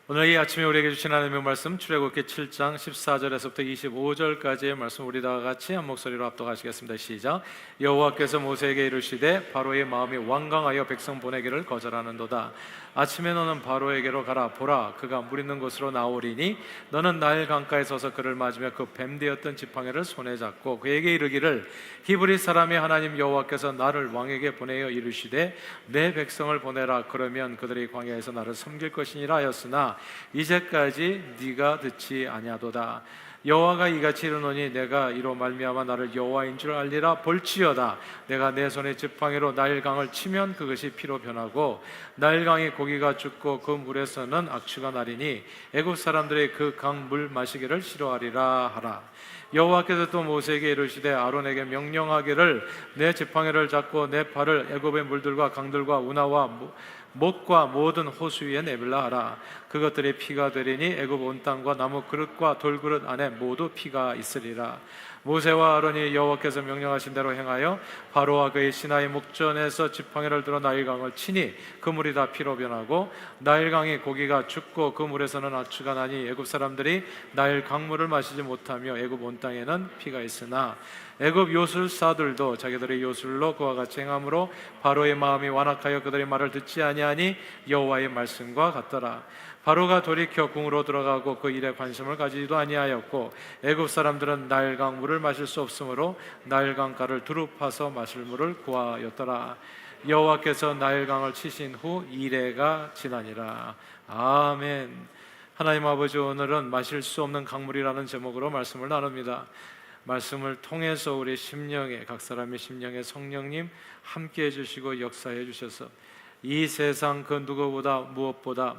오늘 이 아침에 우리에게 주신 하나님의 말씀 출애굽기 7장 14절에서부터 25절까지의 말씀 우리 다 같이 한 목소리로 합독하시겠습니다. 시작. 여호와께서 모세에게 이르시되 바로의 마음이 완강하여 백성 보내기를 거절하는도다. 아침에 너는 바로에게로 가라. 보라, 그가 물 있는 곳으로 나오리니 너는 나일 강가에 서서 그를 맞으며 그 뱀되었던 지팡이를 손에 잡고 그에게 이르기를 히브리 사람의 하나님 여호와께서 나를 왕에게 보내어 이르시되 내 백성을 보내라. 그러면 그들이 광야에서 나를 섬길 것이니라 하였으나 이제까지 네가 듣지 아니하도다. 여호와가 이같이 이르노니 내가 이로 말미암아 나를 여호와인 줄 알리라. 볼지어다 내가 내 손의 지팡이로 나일강을 치면 그것이 피로 변하고 나일강의 고기가 죽고 그 물에서는 악취가 나리니 애굽 사람들이 그 강 물 마시기를 싫어하리라 하라. 여호와께서 또 모세에게 이르시되 아론에게 명령하기를 내 지팡이를 잡고 내 팔을 애굽의 물들과 강들과 운하와 못과 모든 호수 위에 내밀라 하라. 그것들이 피가 되리니 애굽 온 땅과 나무 그릇과 돌그릇 안에 모두 피가 있으리라. 모세와 아론이 여호와께서 명령하신 대로 행하여 바로와 그의 시나이 목전에서 지팡이를 들어 나일강을 치니 그 물이 다 피로 변하고 나일강의 고기가 죽고 그 물에서는 악취가 나니 애굽 사람들이 나일 강물을 마시지 못하며 애굽 온 땅에는 피가 있으나 애굽 요술사들도 자기들의 요술로 그와 같이 행함으로 바로의 마음이 완악하여 그들의 말을 듣지 아니하니 여호와의 말씀과 같더라. 바로가 돌이켜 궁으로 들어가고 그 일에 관심을 가지지도 아니하였고 애굽 사람들은 나일강 물을 마실 수 없으므로 나일강가를 두루 파서 마실 물을 구하였더라. 여호와께서 나일강을 치신 후 이레가 지나니라. 아멘. 하나님 아버지, 오늘은 마실 수 없는 강물이라는 제목으로 말씀을 나눕니다. 말씀을 통해서 우리 심령에, 각 사람의 심령에 성령님 함께해 주시고 역사해 주셔서 이 세상 그 누구보다 무엇보다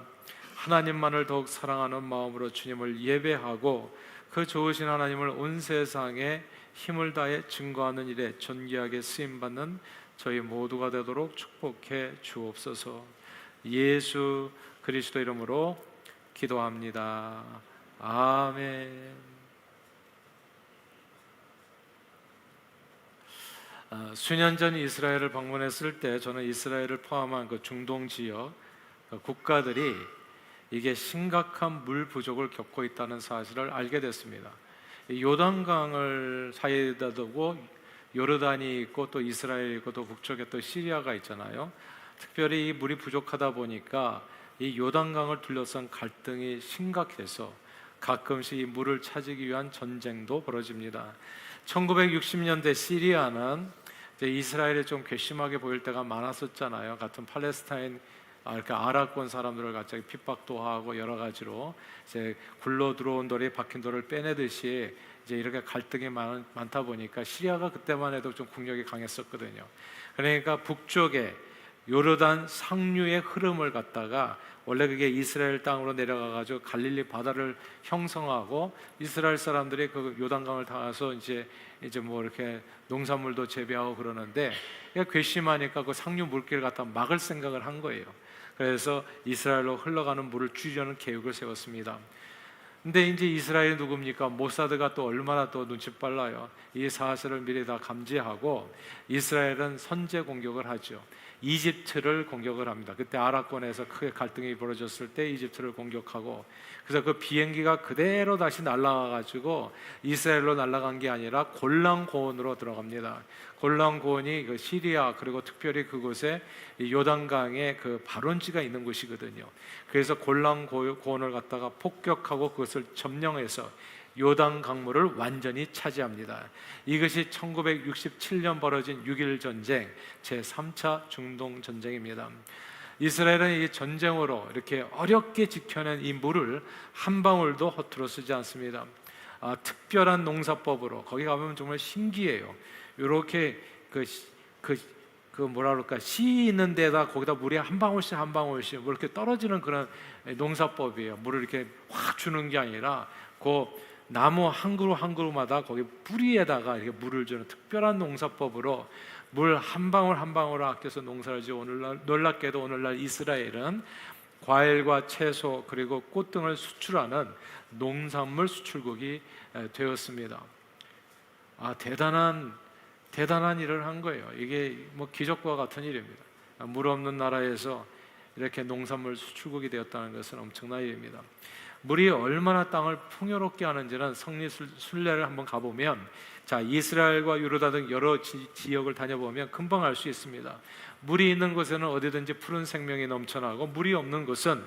하나님만을 더욱 사랑하는 마음으로 주님을 예배하고 그 좋으신 하나님을 온 세상에 힘을 다해 증거하는 일에 존귀하게 쓰임받는 저희 모두가 되도록 축복해 주옵소서. 예수 그리스도 이름으로 기도합니다. 아멘. 수년 전 이스라엘을 방문했을 때 저는 이스라엘을 포함한 그 중동 지역 국가들이 이게 심각한 물 부족을 겪고 있다는 사실을 알게 됐습니다. 요단강을 사이에다 두고 요르단이 있고 또 이스라엘이 있고 또 북쪽에 또 시리아가 있잖아요. 특별히 이 물이 부족하다 보니까 이 요단강을 둘러싼 갈등이 심각해서 가끔씩 이 물을 찾기 위한 전쟁도 벌어집니다. 1960년대 시리아는 이제 이스라엘이 좀 괘씸하게 보일 때가 많았었잖아요. 같은 팔레스타인 이렇게 아랍권 사람들을 갑자기 핍박도 하고 여러 가지로 이제 굴러 들어온 돌이 박힌 돌을 빼내듯이 이제 이렇게 갈등이 많다 보니까 시리아가 그때만 해도 좀 국력이 강했었거든요. 그러니까 북쪽에 요르단 상류의 흐름을 갖다가 원래 그게 이스라엘 땅으로 내려가가지고 갈릴리 바다를 형성하고 이스라엘 사람들이 그 요단강을 타서 이제 뭐 이렇게 농산물도 재배하고 그러는데 괘씸하니까 그 상류 물길을 갖다 막을 생각을 한 거예요. 그래서 이스라엘로 흘러가는 물을 줄이려는 계획을 세웠습니다. 근데 이제 이스라엘이 누굽니까? 모사드가 또 얼마나 또 눈치 빨라요. 이 사실을 미리 다 감지하고 이스라엘은 선제 공격을 하죠. 이집트를 공격을 합니다. 그때 아랍권에서 크게 갈등이 벌어졌을 때 이집트를 공격하고, 그래서 그 비행기가 그대로 다시 날아가가지고 이스라엘로 날아간 게 아니라 골란 고원으로 들어갑니다. 골란 고원이 그 시리아 그리고 특별히 그곳에 요단강에 그 발원지가 있는 곳이거든요. 그래서 골란 고원을 갖다가 폭격하고 그것을 점령해서 요단 강물을 완전히 차지합니다. 이것이 1967년 벌어진 6.1 전쟁 제3차 중동 전쟁입니다. 이스라엘은 이 전쟁으로 이렇게 어렵게 지켜낸 이 물을 한 방울도 허투루 쓰지 않습니다. 특별한 농사법으로 거기 가면 정말 신기해요. 이렇게 뭐라 그럴까, 씨 있는 데다 거기다 물이 한 방울씩 한 방울씩 뭐 이렇게 떨어지는 그런 농사법이에요. 물을 이렇게 확 주는 게 아니라 그 나무 한 그루 한 그루마다 거기 뿌리에다가 이렇게 물을 주는 특별한 농사법으로 물 한 방울 한 방울을 아껴서 농사를 지어 오늘날, 놀랍게도 오늘날 이스라엘은 과일과 채소 그리고 꽃 등을 수출하는 농산물 수출국이 되었습니다. 대단한 일을 한 거예요. 이게 뭐 기적과 같은 일입니다. 물 없는 나라에서 이렇게 농산물 수출국이 되었다는 것은 엄청난 일입니다. 물이 얼마나 땅을 풍요롭게 하는지는 성리 순례를 한번 가보면, 자, 이스라엘과 유르다 등 여러 지역을 다녀보면 금방 알 수 있습니다. 물이 있는 곳에는 어디든지 푸른 생명이 넘쳐나고, 물이 없는 곳은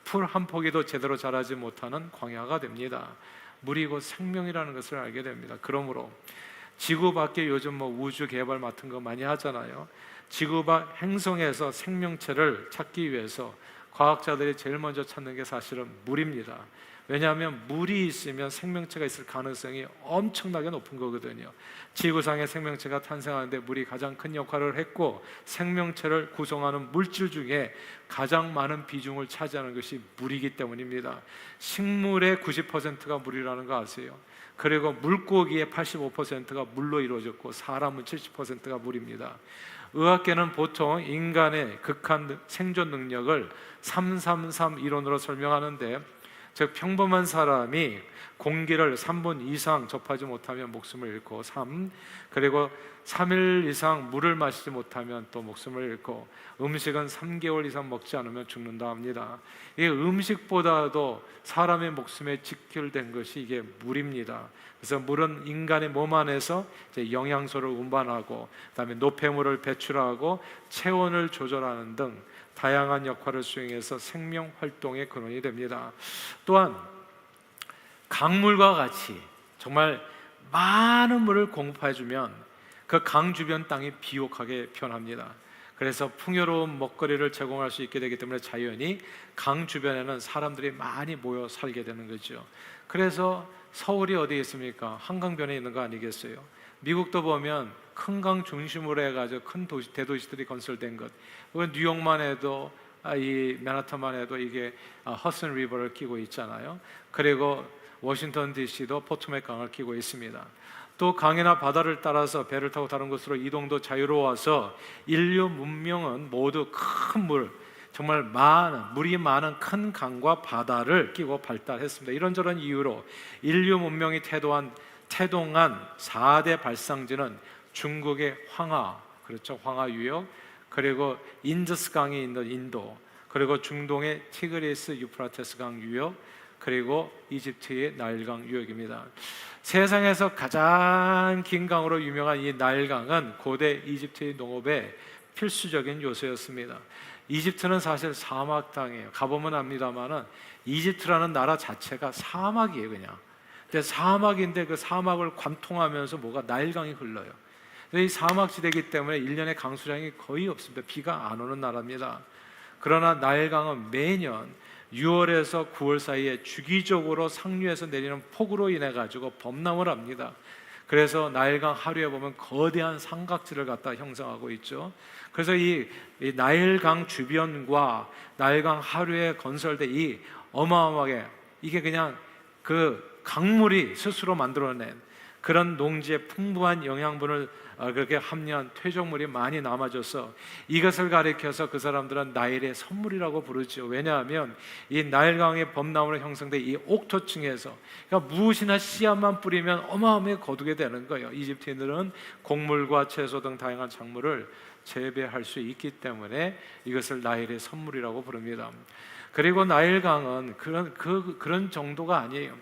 풀 한 포기도 제대로 자라지 못하는 광야가 됩니다. 물이 곧 생명이라는 것을 알게 됩니다. 그러므로 지구 밖에 요즘 우주 개발 같은 거 많이 하잖아요. 지구 밖 행성에서 생명체를 찾기 위해서 과학자들이 제일 먼저 찾는 게 사실은 물입니다. 왜냐하면 물이 있으면 생명체가 있을 가능성이 엄청나게 높은 거거든요. 지구상의 생명체가 탄생하는데 물이 가장 큰 역할을 했고, 생명체를 구성하는 물질 중에 가장 많은 비중을 차지하는 것이 물이기 때문입니다. 식물의 90%가 물이라는 거 아세요? 그리고 물고기의 85%가 물로 이루어졌고, 사람은 70%가 물입니다. 의학계는 보통 인간의 극한 생존 능력을 333 이론으로 설명하는데, 즉 평범한 사람이 공기를 3분 이상 접하지 못하면 목숨을 잃고, 그리고 3일 이상 물을 마시지 못하면 또 목숨을 잃고, 음식은 3개월 이상 먹지 않으면 죽는다 합니다. 이 음식보다도 사람의 목숨에 직결된 것이 이게 물입니다. 그래서 물은 인간의 몸 안에서 이제 영양소를 운반하고, 그다음에 노폐물을 배출하고, 체온을 조절하는 등 다양한 역할을 수행해서 생명 활동의 근원이 됩니다. 또한 강물과 같이 정말 많은 물을 공급해주면 그 강 주변 땅이 비옥하게 변합니다. 그래서 풍요로운 먹거리를 제공할 수 있게 되기 때문에 자연히 강 주변에는 사람들이 많이 모여 살게 되는 거죠. 그래서 서울이 어디에 있습니까? 한강변에 있는 거 아니겠어요? 미국도 보면 큰 강 중심으로 해가지고 큰 도시, 대도시들이 건설된 것. 뉴욕만 해도 이 맨하탄만 해도 이게 허슨 리버를 끼고 있잖아요. 그리고 워싱턴 DC도 포토맥 강을 끼고 있습니다. 또 강이나 바다를 따라서 배를 타고 다른 곳으로 이동도 자유로워서 인류 문명은 모두 큰 물, 정말 물이 많은 큰 강과 바다를 끼고 발달했습니다. 이런저런 이유로 인류 문명이 태동한 4대 발상지는 중국의 황하, 그렇죠, 황하 유역, 그리고 인더스 강이 있는 인도, 그리고 중동의 티그리스 유프라테스 강 유역, 그리고 이집트의 나일강 유역입니다. 세상에서 가장 긴 강으로 유명한 이 나일강은 고대 이집트의 농업의 필수적인 요소였습니다. 이집트는 사실 사막 땅이에요. 가보면 압니다만은 이집트라는 나라 자체가 사막이에요, 그냥. 근데 사막인데 그 사막을 관통하면서 뭐가 나일강이 흘러요. 이 사막지대이기 때문에 1년에 강수량이 거의 없습니다. 비가 안 오는 나라입니다. 그러나 나일강은 매년 6월에서 9월 사이에 주기적으로 상류에서 내리는 폭우로 인해 가지고 범람을 합니다. 그래서 나일강 하류에 보면 거대한 삼각지를 갖다 형성하고 있죠. 그래서 이 나일강 주변과 나일강 하류에 건설된 이 어마어마하게, 이게 그냥 그 강물이 스스로 만들어낸 그런 농지의 풍부한 영양분을 그렇게 함유한 퇴적물이 많이 남아져서 이것을 가리켜서 그 사람들은 나일의 선물이라고 부르죠. 왜냐하면 이 나일강의 범람으로 형성된 이 옥토층에서, 그러니까 무엇이나 씨앗만 뿌리면 어마어마하게 거두게 되는 거예요. 이집트인들은 곡물과 채소 등 다양한 작물을 재배할 수 있기 때문에 이것을 나일의 선물이라고 부릅니다. 그리고 나일강은 그런 정도가 아니에요.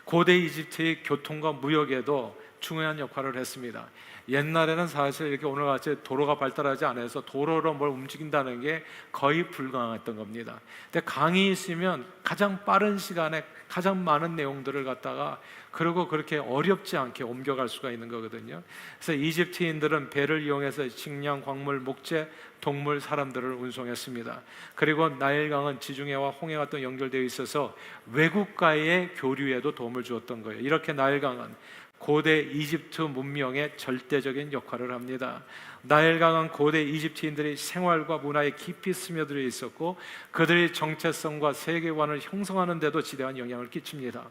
고대 이집트의 교통과 무역에도 중요한 역할을 했습니다. 옛날에는 사실 이렇게 오늘같이 도로가 발달하지 않아서 도로로 뭘 움직인다는 게 거의 불가능했던 겁니다. 근데 강이 있으면 가장 빠른 시간에 가장 많은 내용들을 갖다가, 그리고 그렇게 어렵지 않게 옮겨갈 수가 있는 거거든요. 그래서 이집트인들은 배를 이용해서 식량, 광물, 목재, 동물, 사람들을 운송했습니다. 그리고 나일강은 지중해와 홍해가 또 연결되어 있어서 외국과의 교류에도 도움을 주었던 거예요. 이렇게 나일강은 고대 이집트 문명의 절대적인 역할을 합니다. 나일강은 고대 이집트인들의 생활과 문화에 깊이 스며들어 있었고, 그들의 정체성과 세계관을 형성하는 데도 지대한 영향을 끼칩니다.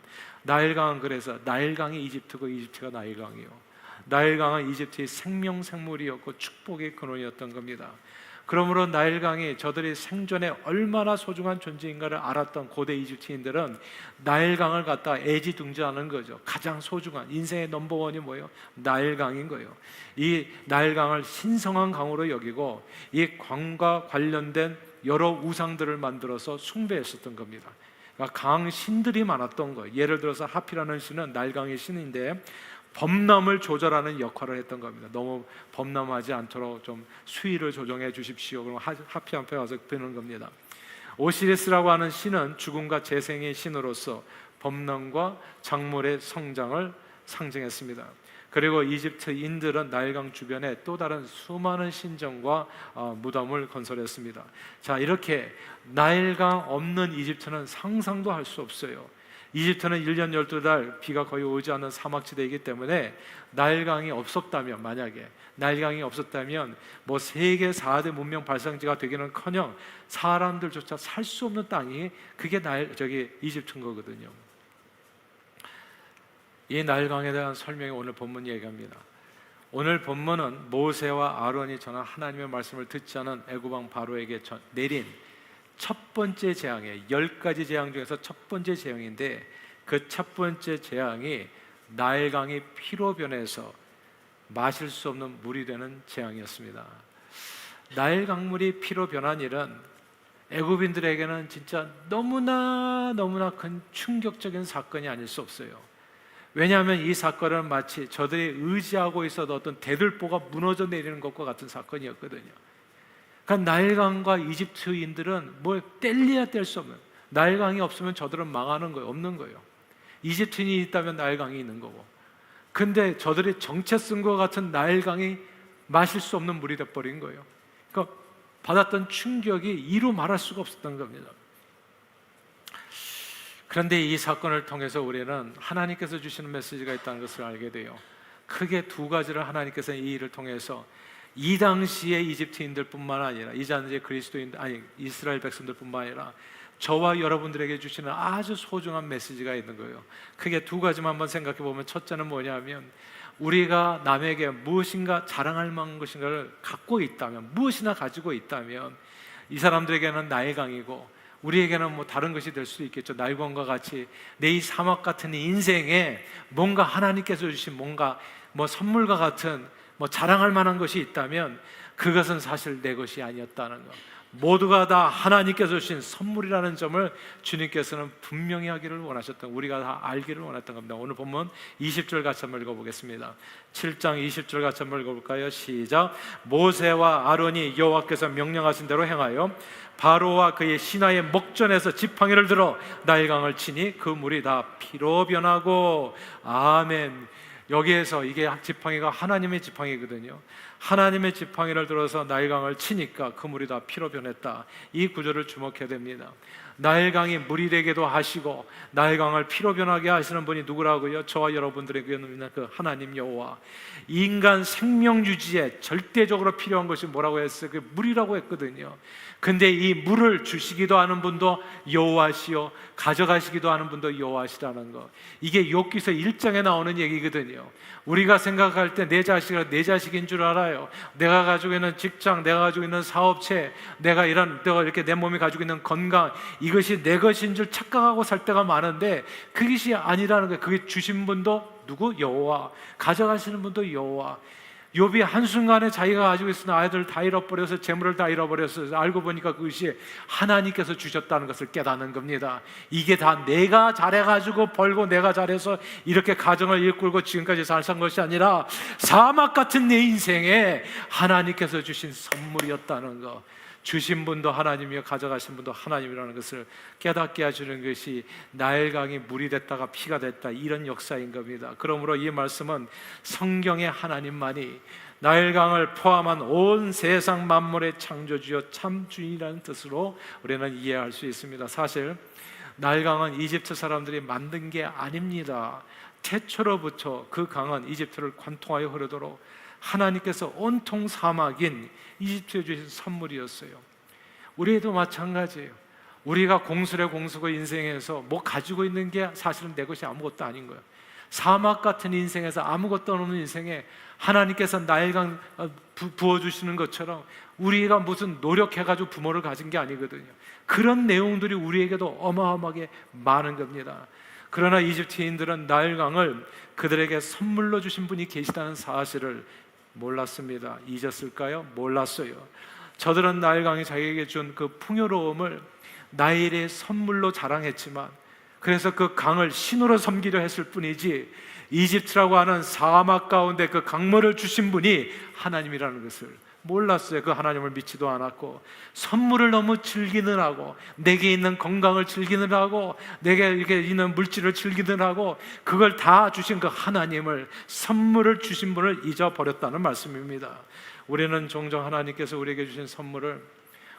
나일강은 그래서 나일강이 이집트고 이집트가 나일강이요, 나일강은 이집트의 생명생물이었고 축복의 근원이었던 겁니다. 그러므로 나일강이 저들의 생존에 얼마나 소중한 존재인가를 알았던 고대 이집트인들은 나일강을 갖다 애지중지하는 거죠. 가장 소중한 인생의 넘버원이 뭐예요? 나일강인 거예요. 이 나일강을 신성한 강으로 여기고 이 강과 관련된 여러 우상들을 만들어서 숭배했었던 겁니다. 그러니까 강 신들이 많았던 거예요. 예를 들어서 하피라는 신은 날강의 신인데 범람을 조절하는 역할을 했던 겁니다. 너무 범람하지 않도록 좀 수위를 조정해 주십시오. 그럼 하피 앞에 와서 비는 겁니다. 오시리스라고 하는 신은 죽음과 재생의 신으로서 범람과 작물의 성장을 상징했습니다. 그리고 이집트인들은 나일강 주변에 또 다른 수많은 신전과 무덤을 건설했습니다. 자, 이렇게 나일강 없는 이집트는 상상도 할 수 없어요. 이집트는 1년 12달 비가 거의 오지 않는 사막지대이기 때문에 나일강이 없었다면, 만약에 나일강이 없었다면 뭐 세계 4대 문명 발상지가 되기는커녕 사람들조차 살 수 없는 땅이 그게 이집트인 거거든요. 이 나일강에 대한 설명이 오늘 본문 얘기합니다. 오늘 본문은 모세와 아론이 전한 하나님의 말씀을 듣지 않은 애굽왕 바로에게 내린 첫 번째 재앙이에요. 10가지 재앙 중에서 첫 번째 재앙인데, 그 첫 번째 재앙이 나일강이 피로 변해서 마실 수 없는 물이 되는 재앙이었습니다. 나일강물이 피로 변한 일은 애굽인들에게는 진짜 너무나 큰 충격적인 사건이 아닐 수 없어요. 왜냐하면 이 사건은 마치 저들이 의지하고 있었던 어떤 대들보가 무너져 내리는 것과 같은 사건이었거든요. 그러니까 나일강과 이집트인들은 뭐 뗄래야 뗄 수 없는, 나일강이 없으면 저들은 망하는 거예요. 없는 거예요. 이집트인이 있다면 나일강이 있는 거고, 근데 저들이 정체 쓴 것 같은 나일강이 마실 수 없는 물이 돼버린 거예요. 그러니까 받았던 충격이 이루 말할 수가 없었던 겁니다. 그런데 이 사건을 통해서 우리는 하나님께서 주시는 메시지가 있다는 것을 알게 돼요. 크게 두 가지를 하나님께서 이 일을 통해서 이 당시의 이집트인들뿐만 아니라 이 당시의 이스라엘 백성들뿐만 아니라 저와 여러분들에게 주시는 아주 소중한 메시지가 있는 거예요. 크게 두 가지만 한번 생각해 보면, 첫째는 뭐냐면, 우리가 남에게 무엇인가 자랑할 만한 것인가를 갖고 있다면, 무엇이나 가지고 있다면 이 사람들에게는 나일강이고 우리에게는 뭐 다른 것이 될 수도 있겠죠. 나일강과 같이 내 이 사막 같은 인생에 뭔가 하나님께서 주신 뭔가 뭐 선물과 같은 뭐 자랑할 만한 것이 있다면 그것은 사실 내 것이 아니었다는 것, 모두가 다 하나님께서 주신 선물이라는 점을 주님께서는 분명히 하기를 원하셨던, 우리가 다 알기를 원했던 겁니다. 오늘 본문 20절 같이 한번 읽어보겠습니다. 7장 20절 같이 한번 읽어볼까요? 시작. 모세와 아론이 여호와께서 명령하신 대로 행하여 바로와 그의 신하의 목전에서 지팡이를 들어 나일강을 치니 그 물이 다 피로 변하고. 아멘. 여기에서 이게 지팡이가 하나님의 지팡이거든요. 하나님의 지팡이를 들어서 나일강을 치니까 그 물이 다 피로 변했다. 이 구절을 주목해야 됩니다. 나일강이 물이 되게도 하시고 나일강을 피로 변하게 하시는 분이 누구라고요? 저와 여러분들에게는 그 하나님 여호와. 인간 생명 유지에 절대적으로 필요한 것이 뭐라고 했어요? 그 물이라고 했거든요. 근데 이 물을 주시기도 하는 분도 여호와시요 가져가시기도 하는 분도 여호와시라는 거, 이게 욥기서 1장에 나오는 얘기거든요. 우리가 생각할 때 내 자식은 내 자식인 줄 알아요. 내가 가지고 있는 직장, 내가 가지고 있는 사업체, 내가 이렇게 내 몸이 가지고 있는 건강, 이것이 내 것인 줄 착각하고 살 때가 많은데 그것이 아니라는 거예요. 그게 주신 분도 누구? 여호와. 가져가시는 분도 여호와. 욥이 한순간에 자기가 가지고 있었던 아이들을 다 잃어버려서 재물을 다 잃어버려서 알고 보니까 그것이 하나님께서 주셨다는 것을 깨닫는 겁니다. 이게 다 내가 잘해가지고 벌고 내가 잘해서 이렇게 가정을 이끌고 지금까지 잘 산 것이 아니라 사막 같은 내 인생에 하나님께서 주신 선물이었다는 것, 주신 분도 하나님이요 가져가신 분도 하나님이라는 것을 깨닫게 해주는 것이 나일강이 물이 됐다가 피가 됐다, 이런 역사인 겁니다. 그러므로 이 말씀은 성경의 하나님만이 나일강을 포함한 온 세상 만물의 창조주요 참 주인이라는 뜻으로 우리는 이해할 수 있습니다. 사실 나일강은 이집트 사람들이 만든 게 아닙니다. 태초로부터 그 강은 이집트를 관통하여 흐르도록 하나님께서 온통 사막인 이집트에 주신 선물이었어요. 우리도 마찬가지예요. 우리가 공수래 공수고 인생에서 뭐 가지고 있는 게 사실은 내 것이 아무것도 아닌 거예요. 사막 같은 인생에서 아무것도 없는 인생에 하나님께서 나일강 부어주시는 것처럼 우리가 무슨 노력해가지고 부모를 가진 게 아니거든요. 그런 내용들이 우리에게도 어마어마하게 많은 겁니다. 그러나 이집트인들은 나일강을 그들에게 선물로 주신 분이 계시다는 사실을 몰랐습니다. 잊었을까요? 몰랐어요. 저들은 나일강이 자기에게 준 그 풍요로움을 나일의 선물로 자랑했지만, 그래서 그 강을 신으로 섬기려 했을 뿐이지 이집트라고 하는 사막 가운데 그 강물을 주신 분이 하나님이라는 것을 몰랐어요. 그 하나님을 믿지도 않았고, 선물을 너무 즐기느라고, 내게 있는 건강을 즐기느라고, 내게 이렇게 있는 물질을 즐기느라고, 그걸 다 주신 그 하나님을, 선물을 주신 분을 잊어버렸다는 말씀입니다. 우리는 종종 하나님께서 우리에게 주신 선물을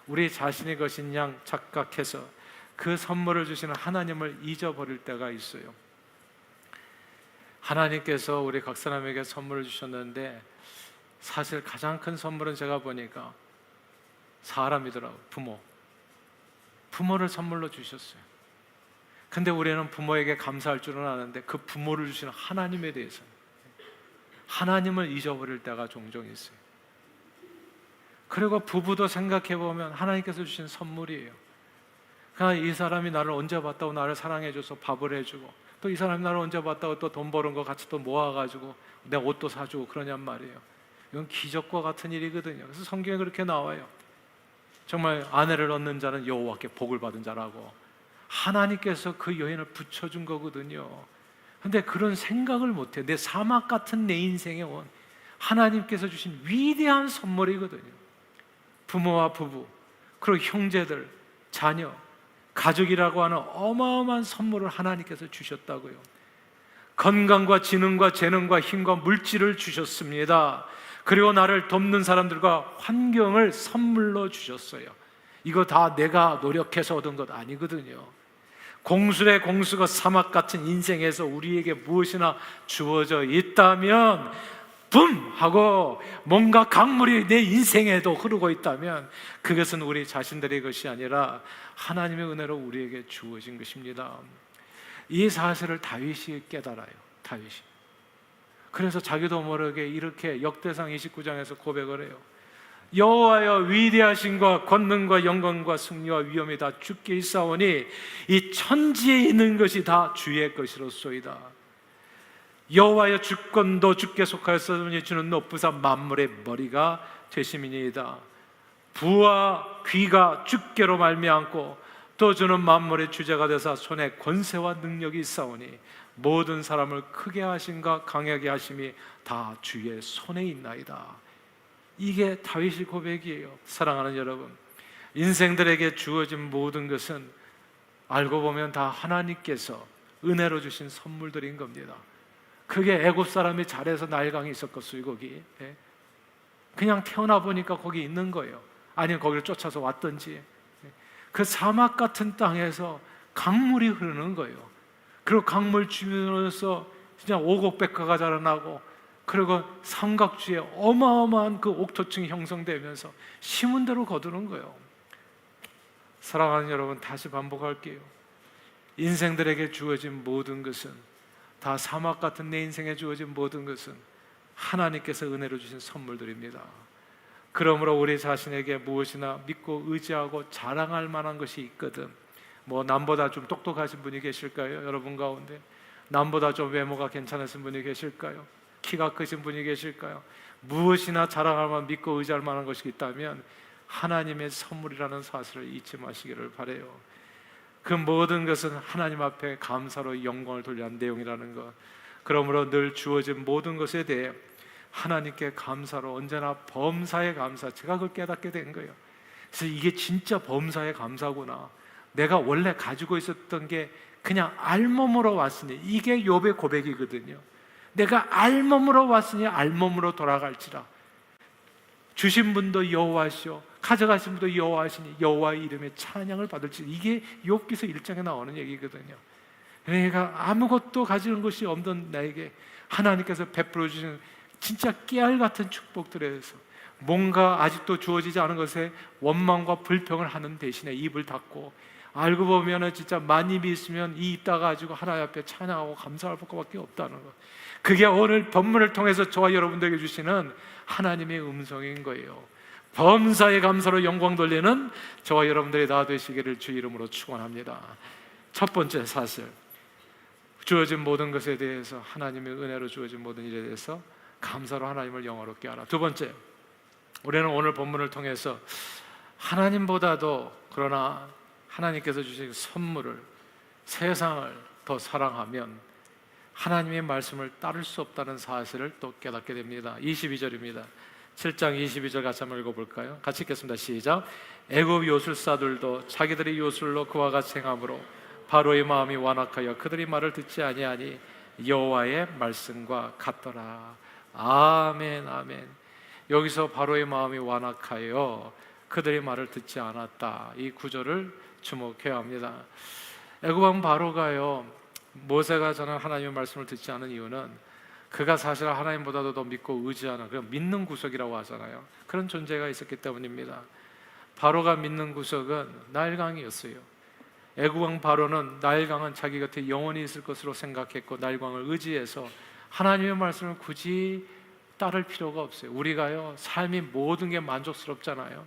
우리 자신의 것인 양 착각해서 그 선물을 주시는 하나님을 잊어버릴 때가 있어요. 하나님께서 우리 각 사람에게 선물을 주셨는데, 사실 가장 큰 선물은 제가 보니까 사람이더라고요. 부모를 선물로 주셨어요. 근데 우리는 부모에게 감사할 줄은 아는데 그 부모를 주시는 하나님에 대해서 하나님을 잊어버릴 때가 종종 있어요. 그리고 부부도 생각해보면 하나님께서 주신 선물이에요. 그냥 이 사람이 나를 언제 봤다고 나를 사랑해줘서 밥을 해주고, 또 이 사람이 나를 언제 봤다고 또 돈 버는 거 같이 또 모아가지고 내 옷도 사주고 그러냔 말이에요. 이건 기적과 같은 일이거든요. 그래서 성경에 그렇게 나와요. 정말 아내를 얻는 자는 여호와께 복을 받은 자라고, 하나님께서 그 여인을 붙여준 거거든요. 근데 그런 생각을 못해요. 내 사막 같은 내 인생에 온 하나님께서 주신 위대한 선물이거든요. 부모와 부부, 그리고 형제들, 자녀, 가족이라고 하는 어마어마한 선물을 하나님께서 주셨다고요. 건강과 지능과 재능과 힘과 물질을 주셨습니다. 그리고 나를 돕는 사람들과 환경을 선물로 주셨어요. 이거 다 내가 노력해서 얻은 것 아니거든요. 공수의 공수가 사막 같은 인생에서 우리에게 무엇이나 주어져 있다면, 붐! 하고 뭔가 강물이 내 인생에도 흐르고 있다면 그것은 우리 자신들의 것이 아니라 하나님의 은혜로 우리에게 주어진 것입니다. 이 사실을 다윗이 깨달아요. 다윗이. 그래서 자기도 모르게 이렇게 역대상 29장에서 고백을 해요. 여호와여, 위대하심과 권능과 영광과 승리와 위엄이 다 주께 있사오니 이 천지에 있는 것이 다 주의 것이로소이다. 여호와여, 주권도 주께 속하였으니 주는 높으사 만물의 머리가 되심이니이다. 부와 귀가 주께로 말미암고 또 주는 만물의 주제가 되사 손에 권세와 능력이 있사오니 모든 사람을 크게 하심과 강하게 하심이 다 주의 손에 있나이다. 이게 다윗의 고백이에요. 사랑하는 여러분, 인생들에게 주어진 모든 것은 알고 보면 다 하나님께서 은혜로 주신 선물들인 겁니다. 그게 애굽 사람이 잘해서 나일강이 있었겠어요. 거기 그냥 태어나 보니까 거기 있는 거예요. 아니면 거기를 쫓아서 왔든지. 그 사막 같은 땅에서 강물이 흐르는 거예요. 그리고 강물 주변에서 진짜 오곡백과가 자라나고, 그리고 삼각주에 어마어마한 그 옥토층이 형성되면서 심은 대로 거두는 거예요. 사랑하는 여러분, 다시 반복할게요. 인생들에게 주어진 모든 것은, 다 사막 같은 내 인생에 주어진 모든 것은 하나님께서 은혜로 주신 선물들입니다. 그러므로 우리 자신에게 무엇이나 믿고 의지하고 자랑할 만한 것이 있거든. 뭐 남보다 좀 똑똑하신 분이 계실까요? 여러분 가운데 남보다 좀 외모가 괜찮으신 분이 계실까요? 키가 크신 분이 계실까요? 무엇이나 자랑할 만한, 믿고 의지할 만한 것이 있다면 하나님의 선물이라는 사실을 잊지 마시기를 바라요. 그 모든 것은 하나님 앞에 감사로 영광을 돌려야 하는 내용이라는 것. 그러므로 늘 주어진 모든 것에 대해 하나님께 감사로, 언제나 범사의 감사, 제가 그걸 깨닫게 된 거예요. 그래서 이게 진짜 범사의 감사구나. 내가 원래 가지고 있었던 게 그냥 알몸으로 왔으니, 이게 욥의 고백이거든요. 내가 알몸으로 왔으니 알몸으로 돌아갈지라. 주신 분도 여호와시오, 가져가신 분도 여호와시니 여호와의 이름에 찬양을 받을지. 이게 욥기서 1장에 나오는 얘기거든요. 내가 아무것도 가지는 것이 없던 나에게 하나님께서 베풀어 주신 진짜 깨알 같은 축복들에서 뭔가 아직도 주어지지 않은 것에 원망과 불평을 하는 대신에 입을 닫고, 알고 보면 진짜 만입이 있으면 이 입 닫아가지고 하나님 앞에 찬양하고 감사할 것밖에 없다는 것. 그게 오늘 본문을 통해서 저와 여러분들에게 주시는 하나님의 음성인 거예요. 범사의 감사로 영광 돌리는 저와 여러분들이 다 되시기를 주 이름으로 축원합니다. 첫 번째 사실, 주어진 모든 것에 대해서, 하나님의 은혜로 주어진 모든 일에 대해서 감사로 하나님을 영화롭게 하라. 두 번째, 우리는 오늘 본문을 통해서 하나님보다도 그러나 하나님께서 주신 선물을, 세상을 더 사랑하면 하나님의 말씀을 따를 수 없다는 사실을 또 깨닫게 됩니다. 22절입니다. 7장 22절 같이 한번 읽어볼까요? 같이 읽겠습니다. 시작. 애굽 요술사들도 자기들의 요술로 그와 같이 행함으로 바로의 마음이 완악하여 그들이 말을 듣지 아니하니 여호와의 말씀과 같더라. 아멘, 아멘. 여기서 바로의 마음이 완악하여 그들의 말을 듣지 않았다, 이 구절을 주목해야 합니다. 애굽 왕 바로가요, 모세가 전한 하나님의 말씀을 듣지 않은 이유는 그가 사실 하나님보다도 더 믿고 의지하는, 그런 믿는 구석이라고 하잖아요. 그런 존재가 있었기 때문입니다. 바로가 믿는 구석은 나일강이었어요. 애굽 왕 바로는 나일강은 자기 곁에 영원히 있을 것으로 생각했고 나일강을 의지해서 하나님의 말씀을 굳이 따를 필요가 없어요. 우리가요, 삶이 모든 게 만족스럽잖아요.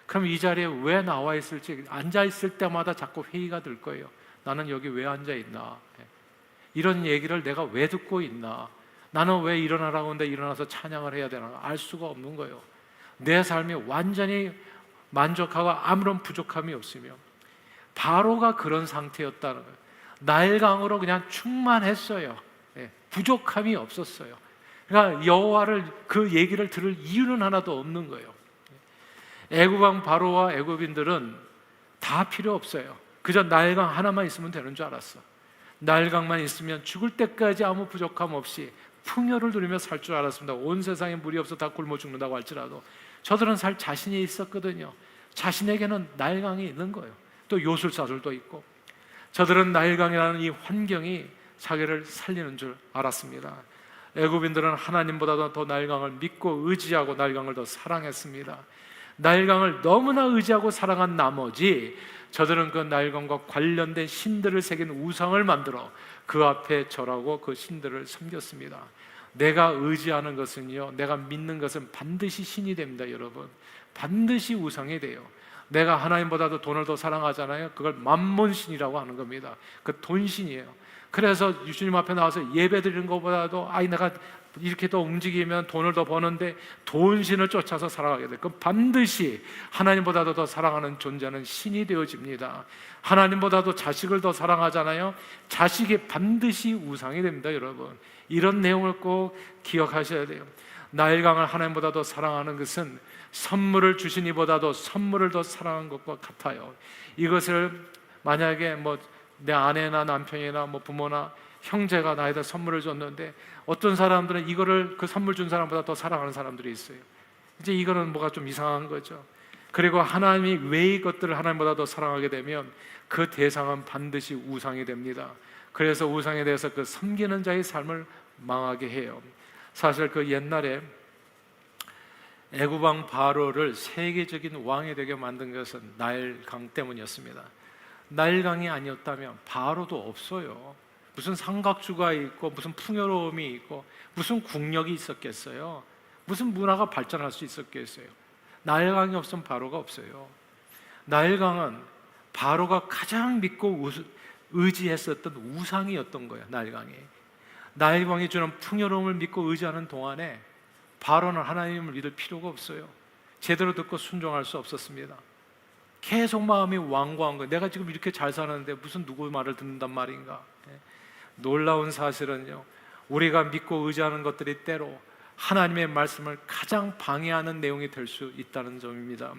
그럼 이 자리에 왜 나와 있을지, 앉아 있을 때마다 자꾸 회의가 들 거예요. 나는 여기 왜 앉아 있나? 이런 얘기를 내가 왜 듣고 있나? 나는 왜 일어나라고 하는데 일어나서 찬양을 해야 되나? 알 수가 없는 거예요. 내 삶이 완전히 만족하고 아무런 부족함이 없으며, 바로가 그런 상태였다는 거예요. 나일강으로 그냥 충만했어요. 부족함이 없었어요. 그러니까 여호와를, 그 얘기를 들을 이유는 하나도 없는 거예요. 애굽 왕 바로와 애굽인들은 다 필요 없어요. 그저 나일강 하나만 있으면 되는 줄 알았어. 나일강만 있으면 죽을 때까지 아무 부족함 없이 풍요를 누리며 살 줄 알았습니다. 온 세상에 물이 없어 다 굶어 죽는다고 할지라도 저들은 살 자신이 있었거든요. 자신에게는 나일강이 있는 거예요. 또 요술사들도 있고, 저들은 나일강이라는 이 환경이 자기를 살리는 줄 알았습니다. 애굽인들은 하나님보다도 더 나일강을 믿고 의지하고 나일강을 더 사랑했습니다. 나일강을 너무나 의지하고 사랑한 나머지 저들은 그 나일강과 관련된 신들을 새긴 우상을 만들어 그 앞에 절하고 그 신들을 섬겼습니다. 내가 의지하는 것은요, 내가 믿는 것은 반드시 신이 됩니다. 여러분, 반드시 우상이 돼요. 내가 하나님보다도 돈을 더 사랑하잖아요. 그걸 만몬신이라고 하는 겁니다. 그 돈신이에요. 그래서 주님 앞에 나와서 예배 드리는 것보다도 내가 이렇게 더 움직이면 돈을 더 버는데 돈신을 쫓아서 살아가게 돼. 그럼 반드시 하나님보다도 더 사랑하는 존재는 신이 되어집니다. 하나님보다도 자식을 더 사랑하잖아요. 자식이 반드시 우상이 됩니다. 여러분, 이런 내용을 꼭 기억하셔야 돼요. 나일강을 하나님보다 더 사랑하는 것은 선물을 주신 이보다도 선물을 더 사랑한 것과 같아요. 이것을 만약에 내 아내나 남편이나 부모나 형제가 나에다 선물을 줬는데 어떤 사람들은 이거를 그 선물 준 사람보다 더 사랑하는 사람들이 있어요. 이제 이거는 뭐가 좀 이상한 거죠. 그리고 하나님이 외의 것들을 하나님보다 더 사랑하게 되면 그 대상은 반드시 우상이 됩니다. 그래서 우상에 대해서 그 섬기는 자의 삶을 망하게 해요. 사실 그 옛날에 애굽 왕 바로를 세계적인 왕이 되게 만든 것은 나일강 때문이었습니다. 나일강이 아니었다면 바로도 없어요. 무슨 삼각주가 있고 무슨 풍요로움이 있고 무슨 국력이 있었겠어요? 무슨 문화가 발전할 수 있었겠어요? 나일강이 없으면 바로가 없어요. 나일강은 바로가 가장 믿고 의지했었던 우상이었던 거예요. 나일강이 주는 풍요로움을 믿고 의지하는 동안에 바로는 하나님을 믿을 필요가 없어요. 제대로 듣고 순종할 수 없었습니다. 계속 마음이 완고한 거예요. 내가 지금 이렇게 잘 사는데 무슨 누구 말을 듣는단 말인가. 놀라운 사실은요, 우리가 믿고 의지하는 것들이 때로 하나님의 말씀을 가장 방해하는 내용이 될 수 있다는 점입니다.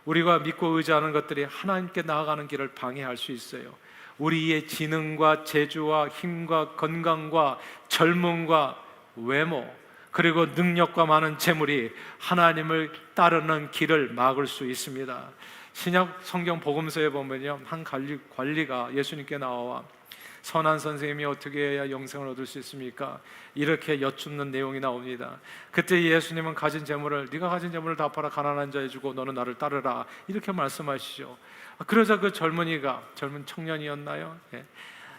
우리가 믿고 의지하는 것들이 하나님께 나아가는 길을 방해할 수 있어요. 우리의 지능과 재주와 힘과 건강과 젊음과 외모, 그리고 능력과 많은 재물이 하나님을 따르는 길을 막을 수 있습니다. 신약 성경 복음서에 보면요, 한 관리가 예수님께 나와 선한 선생님이 어떻게 해야 영생을 얻을 수 있습니까? 이렇게 여쭙는 내용이 나옵니다. 그때 예수님은 가진 재물을, 네가 가진 재물을 다 팔아 가난한 자에 주고 너는 나를 따르라, 이렇게 말씀하시죠. 그러자 그 젊은 청년이었나요?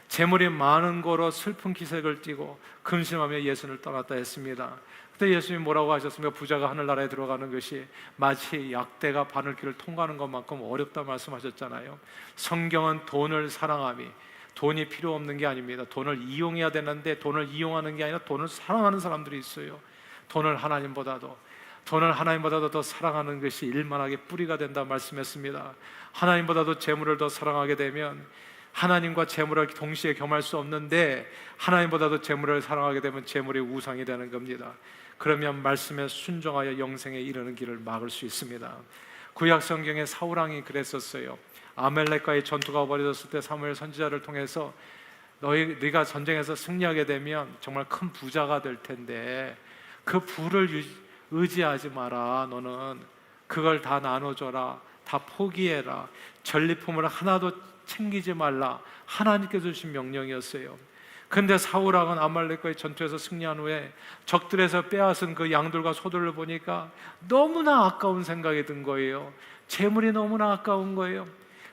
재물이 많은 거로 슬픈 기색을 띠고 근심하며 예수를 떠났다 했습니다. 그때 예수님이 뭐라고 하셨습니까? 부자가 하늘나라에 들어가는 것이 마치 약대가 바늘길을 통과하는 것만큼 어렵다 말씀하셨잖아요. 성경은 돈을 사랑함이, 돈이 필요 없는 게 아닙니다. 돈을 이용해야 되는데 돈을 이용하는 게 아니라 돈을 사랑하는 사람들이 있어요. 돈을 하나님보다도, 돈을 하나님보다도 더 사랑하는 것이 일만하게 뿌리가 된다 말씀했습니다. 하나님보다도 재물을 더 사랑하게 되면 하나님과 재물을 동시에 겸할 수 없는데 하나님보다도 재물을 사랑하게 되면 재물이 우상이 되는 겁니다. 그러면 말씀에 순종하여 영생에 이르는 길을 막을 수 있습니다. 구약 성경에 사울왕이 그랬었어요. 아멜렉과의 전투가 벌어졌을 때 사무엘 선지자를 통해서 네가 전쟁에서 승리하게 되면 정말 큰 부자가 될 텐데 그 부를 의지하지 마라. 너는 그걸 다 나눠줘라. 다 포기해라. 전리품을 하나도 챙기지 말라. 하나님께서 주신 명령이었어요. 근데 사울왕은 아말렉과의 전투에서 승리한 후에 적들에서 빼앗은 그 양들과 소들을 보니까 너무나 아까운 생각이 든 거예요. 재물이 너무나 아까운 거예요.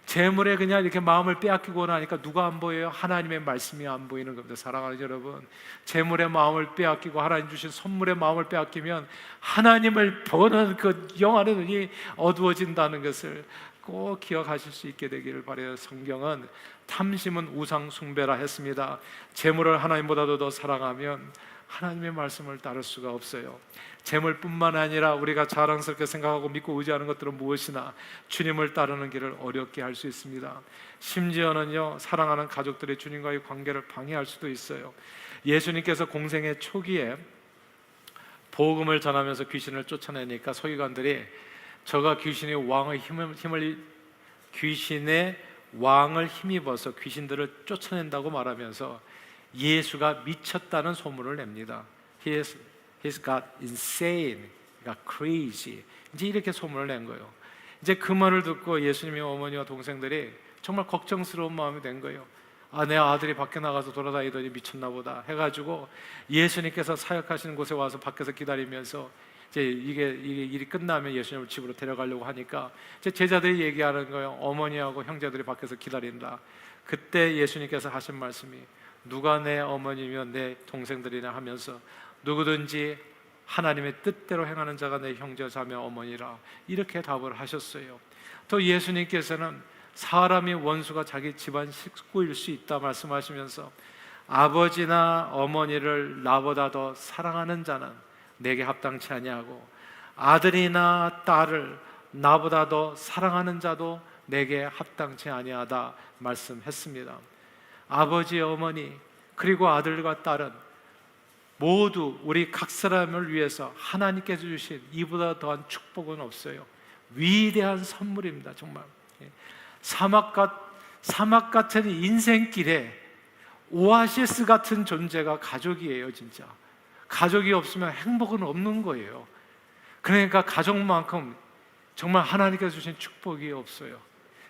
재물에 그냥 이렇게 마음을 빼앗기고 나니까 누가 안 보여요? 하나님의 말씀이 안 보이는 겁니다. 사랑하는 여러분, 재물의 마음을 빼앗기고 하나님 주신 선물의 마음을 빼앗기면 하나님을 보는 그 영안의 눈이 어두워진다는 것을 꼭 기억하실 수 있게 되기를 바라요. 성경은 탐심은 우상 숭배라 했습니다. 재물을 하나님보다도 더 사랑하면 하나님의 말씀을 따를 수가 없어요. 재물뿐만 아니라 우리가 자랑스럽게 생각하고 믿고 의지하는 것들은 무엇이나 주님을 따르는 길을 어렵게 할 수 있습니다. 심지어는요, 사랑하는 가족들이 주님과의 관계를 방해할 수도 있어요. 예수님께서 공생의 초기에 복음을 전하면서 귀신을 쫓아내니까 서기관들이 저가 귀신의 왕을 힘입어서 귀신들을 쫓아낸다고 말하면서 예수가 미쳤다는 소문을 냅니다. He's got insane, got crazy. 이제 이렇게 소문을 낸 거예요. 이제 그 말을 듣고 예수님의 어머니와 동생들이 정말 걱정스러운 마음이 된 거예요. 내 아들이 밖에 나가서 돌아다니더니 미쳤나 보다 해가지고 예수님께서 사역하시는 곳에 와서 밖에서 기다리면서 이제 이게 일이 끝나면 예수님을 집으로 데려가려고 하니까 이제 제자들이 얘기하는 거예요. 어머니하고 형제들이 밖에서 기다린다. 그때 예수님께서 하신 말씀이 누가 내 어머니며 내 동생들이냐 하면서 누구든지 하나님의 뜻대로 행하는 자가 내 형제 자매 어머니라 이렇게 답을 하셨어요. 또 예수님께서는 사람이 원수가 자기 집안 식구일 수 있다 말씀하시면서 아버지나 어머니를 나보다 더 사랑하는 자는 내게 합당치 아니하고 아들이나 딸을 나보다 더 사랑하는 자도 내게 합당치 아니하다 말씀했습니다. 아버지, 어머니 그리고 아들과 딸은 모두 우리 각 사람을 위해서 하나님께서 주신 이보다 더한 축복은 없어요. 위대한 선물입니다. 정말 사막 같은 인생길에 오아시스 같은 존재가 가족이에요. 진짜 가족이 없으면 행복은 없는 거예요. 그러니까 가족만큼 정말 하나님께서 주신 축복이 없어요.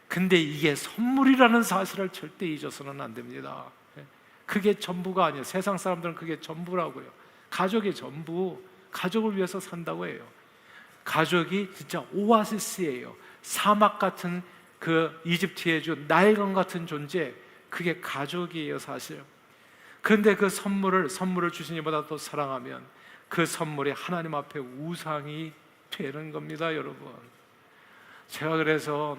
근데 이게 선물이라는 사실을 절대 잊어서는 안 됩니다. 그게 전부가 아니에요. 세상 사람들은 그게 전부라고요. 가족이 전부, 가족을 위해서 산다고 해요. 가족이 진짜 오아시스예요. 사막 같은 그 이집트의 주 나일강 같은 존재, 그게 가족이에요 사실. 그런데 그 선물을 주신 이보다 더 사랑하면 그 선물이 하나님 앞에 우상이 되는 겁니다. 여러분, 제가 그래서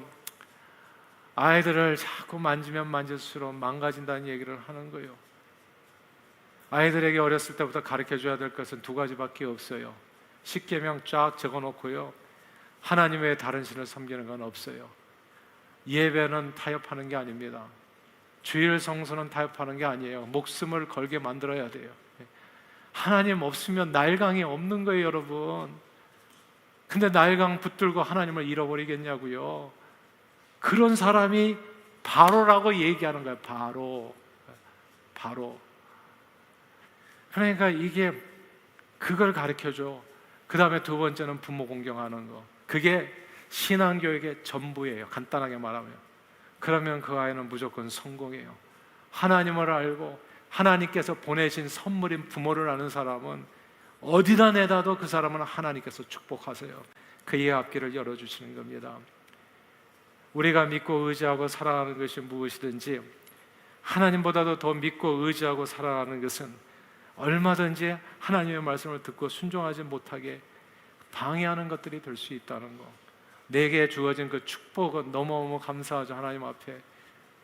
아이들을 자꾸 만지면 만질수록 망가진다는 얘기를 하는 거예요. 아이들에게 어렸을 때부터 가르쳐줘야 될 것은 두 가지밖에 없어요. 십계명 쫙 적어놓고요, 하나님 외에 다른 신을 섬기는 건 없어요. 예배는 타협하는 게 아닙니다. 주일 성수는 타협하는 게 아니에요. 목숨을 걸게 만들어야 돼요. 하나님 없으면 나일강이 없는 거예요, 여러분. 근데 나일강 붙들고 하나님을 잃어버리겠냐고요. 그런 사람이 바로라고 얘기하는 거예요. 바로. 그러니까 이게 그걸 가르쳐줘. 그 다음에 두 번째는 부모 공경하는 거. 그게 신앙교육의 전부예요. 간단하게 말하면. 그러면 그 아이는 무조건 성공해요. 하나님을 알고 하나님께서 보내신 선물인 부모를 아는 사람은 어디다 내다도 그 사람은 하나님께서 축복하세요. 그의 앞길을 열어주시는 겁니다. 우리가 믿고 의지하고 살아가는 것이 무엇이든지 하나님보다도 더 믿고 의지하고 살아가는 것은 얼마든지 하나님의 말씀을 듣고 순종하지 못하게 방해하는 것들이 될 수 있다는 거. 내게 주어진 그 축복은 너무너무 감사하죠. 하나님 앞에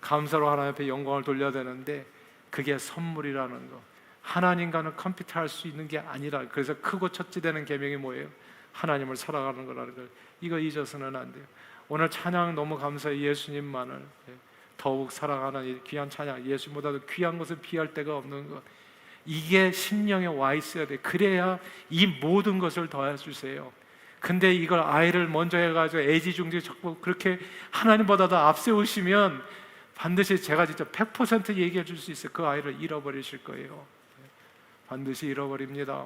감사로 하나님 앞에 영광을 돌려야 되는데 그게 선물이라는 거. 하나님과는 컴퓨터 할 수 있는 게 아니라. 그래서 크고 첫째 되는 계명이 뭐예요? 하나님을 살아가는 거라는 걸, 이거 잊어서는 안 돼요. 오늘 찬양 너무 감사해요. 예수님만을 더욱 사랑하는 이 귀한 찬양, 예수보다도 귀한 것을 비할 데가 없는 것, 이게 심령에 와 있어야 돼. 그래야 이 모든 것을 더해주세요. 근데 이걸 아이를 먼저 해가지고 애지중지 자꾸 그렇게 하나님보다도 앞세우시면 반드시 제가 진짜 100% 얘기해 줄 수 있어요. 그 아이를 잃어버리실 거예요. 반드시 잃어버립니다.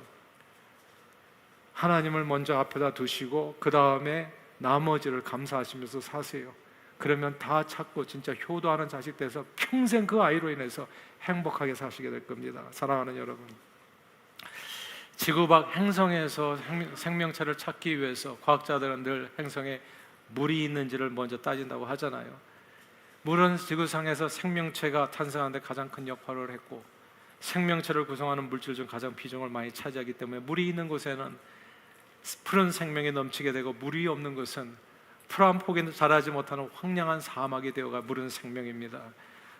하나님을 먼저 앞에다 두시고 그 다음에 나머지를 감사하시면서 사세요. 그러면 다 찾고 진짜 효도하는 자식 돼서 평생 그 아이로 인해서 행복하게 사시게 될 겁니다. 사랑하는 여러분, 지구 밖 행성에서 생명체를 찾기 위해서 과학자들은 늘 행성에 물이 있는지를 먼저 따진다고 하잖아요. 물은 지구상에서 생명체가 탄생하는 데 가장 큰 역할을 했고, 생명체를 구성하는 물질 중 가장 비중을 많이 차지하기 때문에 물이 있는 곳에는 푸른 생명이 넘치게 되고, 물이 없는 곳은 풀 한 폭이 자라지 못하는 황량한 사막이 되어가 물은 생명입니다.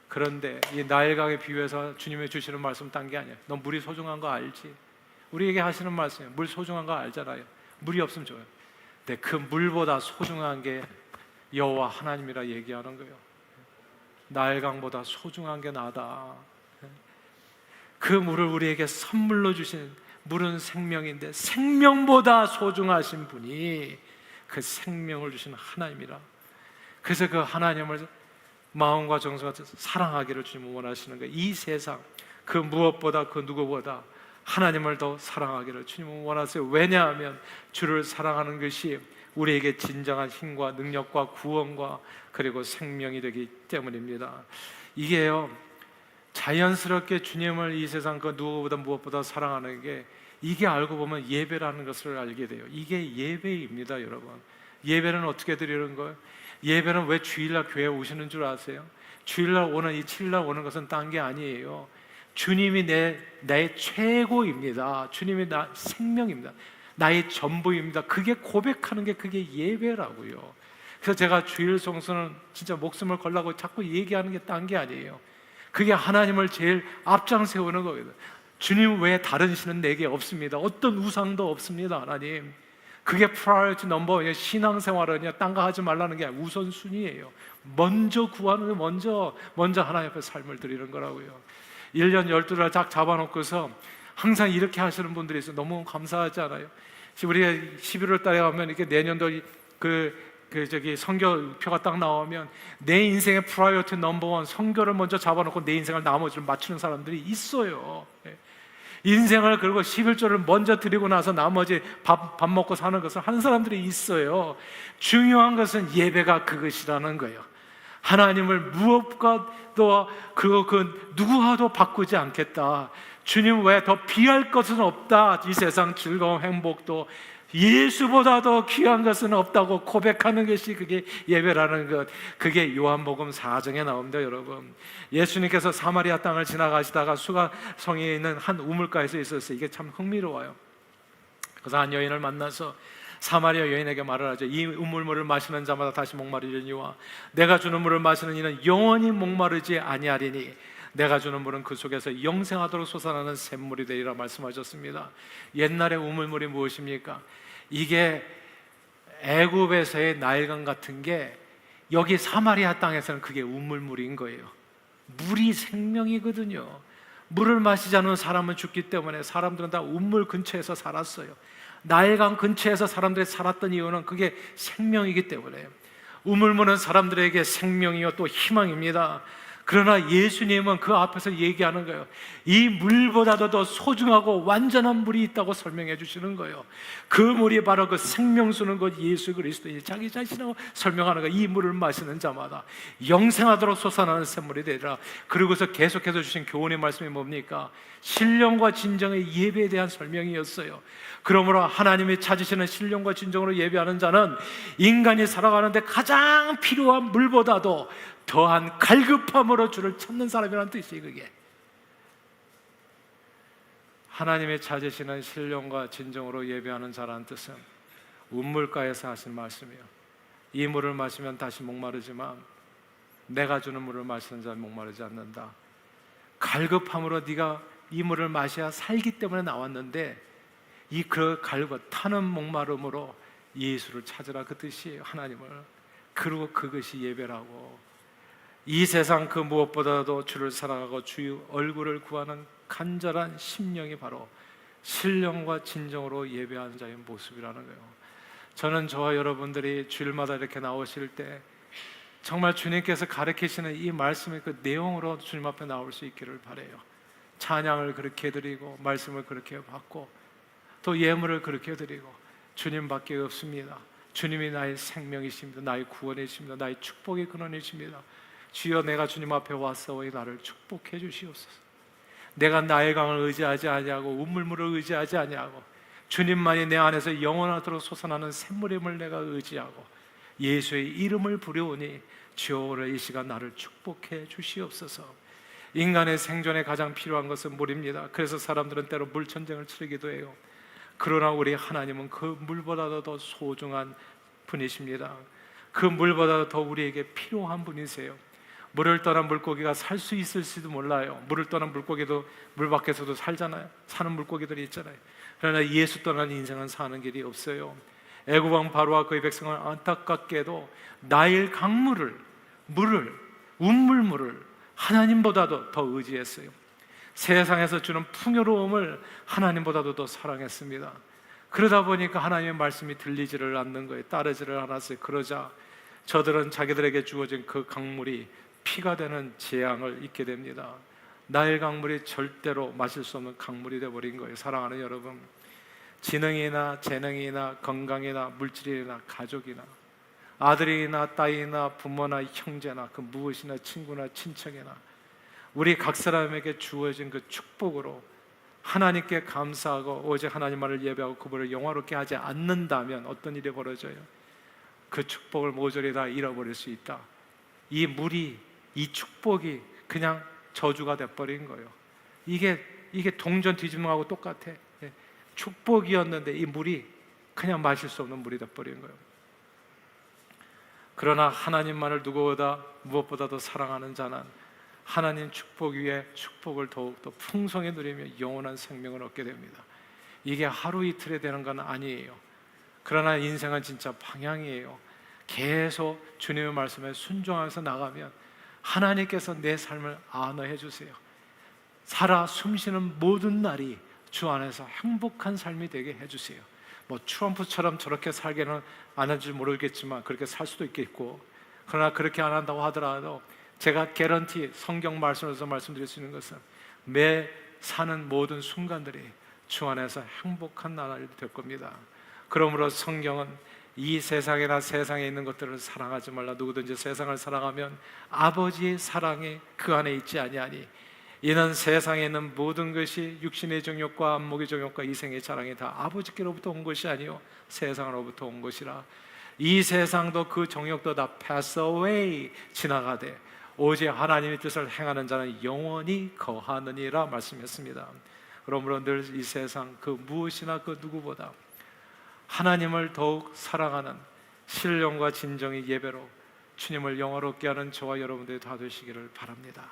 그런데 이 나일강에 비유해서 주님이 주시는 말씀 딴 게 아니에요. 너 물이 소중한 거 알지? 우리에게 하시는 말씀이에요. 물 소중한 거 알잖아요. 물이 없으면 좋아요. 근데 그 물보다 소중한 게 여호와 하나님이라 얘기하는 거예요. 나일강보다 소중한 게 나다. 그 물을 우리에게 선물로 주신, 물은 생명인데 생명보다 소중하신 분이 그 생명을 주신 하나님이라. 그래서 그 하나님을 마음과 정성과 사랑하기를 주님은 원하시는 거예요. 이 세상 그 무엇보다 그 누구보다 하나님을 더 사랑하기를 주님은 원하세요. 왜냐하면 주를 사랑하는 것이 우리에게 진정한 힘과 능력과 구원과 그리고 생명이 되기 때문입니다. 이게요, 자연스럽게 주님을 이 세상 그 누구보다 무엇보다 사랑하는 게, 이게 알고 보면 예배라는 것을 알게 돼요. 이게 예배입니다, 여러분. 예배는 어떻게 드리는 거예요? 예배는 왜 주일날 교회에 오시는 줄 아세요? 주일날 오는, 이 7일날 오는 것은 딴 게 아니에요. 주님이 나의 최고입니다. 주님이 나 생명입니다. 나의 전부입니다. 그게 고백하는 게 그게 예배라고요. 그래서 제가 주일 성수는 진짜 목숨을 걸라고 자꾸 얘기하는 게 딴 게 아니에요. 그게 하나님을 제일 앞장 세우는 거예요. 주님 외에 다른 신은 내게 없습니다. 어떤 우상도 없습니다, 하나님. 그게 프라이어티 넘버 1. 신앙생활은 딴 거 하지 말라는 게 우선순위예요. 먼저 구하는 게 먼저 하나님 앞에 삶을 드리는 거라고요. 1년 12달 딱 잡아놓고서 항상 이렇게 하시는 분들이 있어요. 너무 감사하지 않아요? 우리가 11월 달에 가면 이렇게 내년도 선교표가 딱 나오면 내 인생의 프라이어티 넘버 1 선교를 먼저 잡아놓고 내 인생을 나머지를 맞추는 사람들이 있어요. 인생을, 그리고 11조를 먼저 드리고 나서 나머지 밥 먹고 사는 것을 하는 사람들이 있어요. 중요한 것은 예배가 그것이라는 거예요. 하나님을 무엇과도 그 누구와도 바꾸지 않겠다. 주님 외에 더 비할 것은 없다. 이 세상 즐거움, 행복도 예수보다도 귀한 것은 없다고 고백하는 것이 그게 예배라는 것. 그게 요한복음 4장에 나옵니다, 여러분. 예수님께서 사마리아 땅을 지나가시다가 수가성에 있는 한 우물가에서 있었어요. 이게 참 흥미로워요. 그래서 한 여인을 만나서 사마리아 여인에게 말을 하죠. 이 우물물을 마시는 자마다 다시 목마르려니와 내가 주는 물을 마시는 이는 영원히 목마르지 아니하리니 내가 주는 물은 그 속에서 영생하도록 솟아나는 샘물이 되리라 말씀하셨습니다. 옛날의 우물물이 무엇입니까? 이게 애굽에서의 나일강 같은 게 여기 사마리아 땅에서는 그게 우물물인 거예요. 물이 생명이거든요. 물을 마시지 않은 사람은 죽기 때문에 사람들은 다 우물 근처에서 살았어요. 나일강 근처에서 사람들이 살았던 이유는 그게 생명이기 때문에. 우물물은 사람들에게 생명이요 또 희망입니다. 그러나 예수님은 그 앞에서 얘기하는 거예요. 이 물보다도 더 소중하고 완전한 물이 있다고 설명해 주시는 거예요. 그 물이 바로 그 생명수는 것 예수 그리스도의 자기 자신을 설명하는 거예요. 이 물을 마시는 자마다 영생하도록 솟아나는 샘물이 되리라. 그리고서 계속해서 주신 교훈의 말씀이 뭡니까? 신령과 진정의 예배에 대한 설명이었어요. 그러므로 하나님이 찾으시는 신령과 진정으로 예배하는 자는 인간이 살아가는데 가장 필요한 물보다도 더한 갈급함으로 주를 찾는 사람이라는 뜻이에요. 그게 하나님이 찾으시는 신령과 진정으로 예배하는 자라는 뜻은 우물가에서 하신 말씀이에요. 이 물을 마시면 다시 목마르지만 내가 주는 물을 마시는 자는 목마르지 않는다. 갈급함으로 네가 이 물을 마셔야 살기 때문에 나왔는데 그 갈고 타는 목마름으로 예수를 찾으라, 그 뜻이에요. 하나님을. 그리고 그것이 예배라고. 이 세상 그 무엇보다도 주를 사랑하고 주의 얼굴을 구하는 간절한 심령이 바로 신령과 진정으로 예배하는 자의 모습이라는 거예요. 저는 저와 여러분들이 주일마다 이렇게 나오실 때 정말 주님께서 가르치시는 이 말씀의 그 내용으로 주님 앞에 나올 수 있기를 바라요. 찬양을 그렇게 드리고 말씀을 그렇게 받고 또 예물을 그렇게 드리고, 주님밖에 없습니다. 주님이 나의 생명이십니다. 나의 구원이십니다. 나의 축복의 근원이십니다. 주여, 내가 주님 앞에 왔사오니 나를 축복해 주시옵소서. 내가 나의 강을 의지하지 아니하고 우물물을 의지하지 아니하고 주님만이 내 안에서 영원하도록 솟아나는 샘물임을 내가 의지하고 예수의 이름을 부르오니 주여, 오늘 이 시간 나를 축복해 주시옵소서. 인간의 생존에 가장 필요한 것은 물입니다. 그래서 사람들은 때로 물전쟁을 치르기도 해요. 그러나 우리 하나님은 그 물보다도 더 소중한 분이십니다. 그 물보다도 더 우리에게 필요한 분이세요. 물을 떠난 물고기가 살 수 있을지도 몰라요. 물을 떠난 물고기도 물 밖에서도 살잖아요. 사는 물고기들이 있잖아요. 그러나 예수 떠난 인생은 사는 길이 없어요. 애굽 왕 바로와 그의 백성은 안타깝게도 나일 강물을, 운물물을 하나님보다도 더 의지했어요. 세상에서 주는 풍요로움을 하나님보다도 더 사랑했습니다. 그러다 보니까 하나님의 말씀이 들리지를 않는 거예요. 따르지를 않았어요. 그러자 저들은 자기들에게 주어진 그 강물이 피가 되는 재앙을 입게 됩니다. 나일 강물이 절대로 마실 수 없는 강물이 되어버린 거예요. 사랑하는 여러분, 지능이나 재능이나 건강이나 물질이나 가족이나 아들이나 딸이나 부모나 형제나 그 무엇이나 친구나 친척이나 우리 각 사람에게 주어진 그 축복으로 하나님께 감사하고 오직 하나님만을 예배하고 그분을 영화롭게 하지 않는다면 어떤 일이 벌어져요? 그 축복을 모조리 다 잃어버릴 수 있다. 이 물이, 이 축복이 그냥 저주가 돼버린 거예요. 이게 동전 뒤집는 거하고 똑같아. 축복이었는데 이 물이 그냥 마실 수 없는 물이 돼버린 거예요. 그러나 하나님만을 무엇보다도 사랑하는 자는 하나님 축복 위에 축복을 더욱더 풍성히 누리며 영원한 생명을 얻게 됩니다. 이게 하루 이틀에 되는 건 아니에요. 그러나 인생은 진짜 방향이에요. 계속 주님의 말씀에 순종하면서 나가면 하나님께서 내 삶을 안어해 주세요. 살아 숨쉬는 모든 날이 주 안에서 행복한 삶이 되게 해주세요. 트럼프처럼 저렇게 살게는 안 한 줄 모르겠지만 그렇게 살 수도 있겠고, 그러나 그렇게 안 한다고 하더라도 제가 개런티 성경 말씀에서 말씀드릴 수 있는 것은 매 사는 모든 순간들이 주 안에서 행복한 나날이 될 겁니다. 그러므로 성경은 이 세상이나 세상에 있는 것들을 사랑하지 말라. 누구든지 세상을 사랑하면 아버지의 사랑이 그 안에 있지 아니하니 이는 세상에 있는 모든 것이 육신의 정욕과 안목의 정욕과 이생의 자랑이 다 아버지께로부터 온 것이 아니요 세상으로부터 온 것이라. 이 세상도 그 정욕도 다 pass away, 지나가되 오직 하나님의 뜻을 행하는 자는 영원히 거하느니라 말씀했습니다. 그러므로 늘 이 세상 그 무엇이나 그 누구보다 하나님을 더욱 사랑하는 신령과 진정의 예배로 주님을 영화롭게 하는 저와 여러분들이 다 되시기를 바랍니다.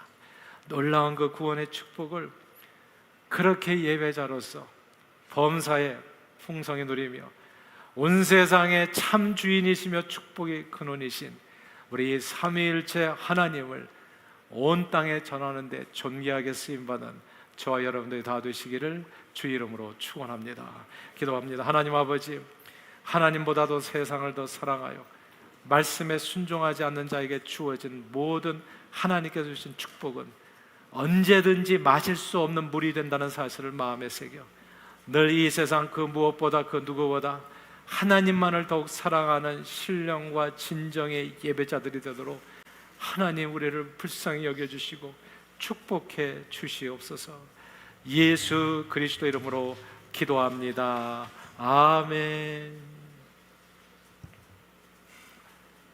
놀라운 그 구원의 축복을 그렇게 예배자로서 범사에 풍성히 누리며 온 세상의 참 주인이시며 축복의 근원이신 우리 삼위일체 하나님을 온 땅에 전하는 데 존귀하게 쓰임받는 저와 여러분들이 다 되시기를 주 이름으로 축원합니다. 기도합니다. 하나님 아버지, 하나님보다도 세상을 더 사랑하여 말씀에 순종하지 않는 자에게 주어진 모든 하나님께서 주신 축복은 언제든지 마실 수 없는 물이 된다는 사실을 마음에 새겨 늘 이 세상 그 무엇보다 그 누구보다 하나님만을 더욱 사랑하는 신령과 진정의 예배자들이 되도록 하나님 우리를 불쌍히 여겨주시고 축복해 주시옵소서. 예수 그리스도 이름으로 기도합니다. 아멘.